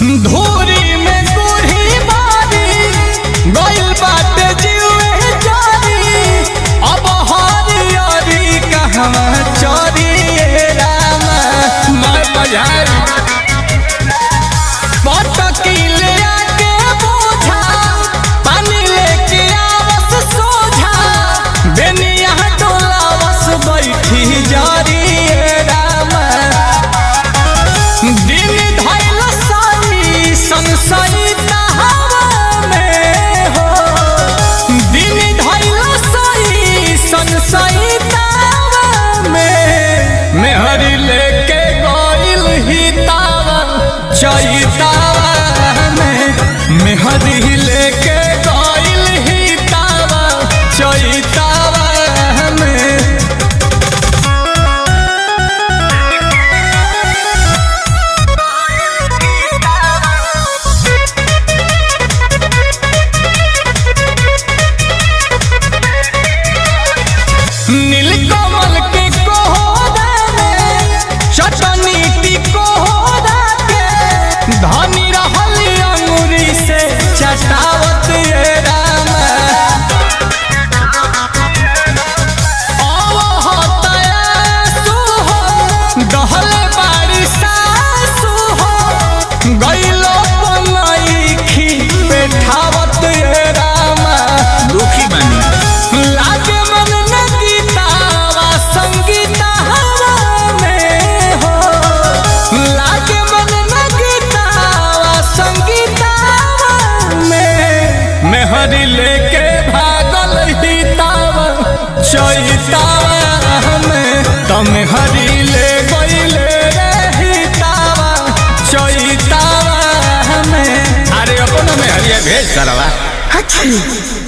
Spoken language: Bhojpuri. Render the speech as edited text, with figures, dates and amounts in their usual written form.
धूरी में गुढ़ी बारी गइल बाटे जीवे जारी। अब हरियरी कहवा चोरी राम मैं बजारी पटकीले आके बोझा पानी लेके आवस सोझा बेनिया डोलावस बैठी जारी राम। दिन धैल साई संसाई तहावा में हो दिन धैल साई संसाई तहावा में मेहरी लेके गइल ही तावा चैतावा में मेहरी लेके गइल ही तावा चैतावा में। नीलकमल के कोहरा में चटनी टिकोहरा के धनी रहल अंगूरी से चटावत राम। दहल बारी सासु हो गइलो बनैखी बैठावत राम। दुखी बानी लागे मन न गीतावा संगीतावा में हो लागे मन न गीतावा संगीतावा में मेहरी लेके भागल हितावा चैतावा में तम हरी ले गइले रे हितावा चैतावा में। अरे अपन में हरिया भेज सरवा। अच्छा।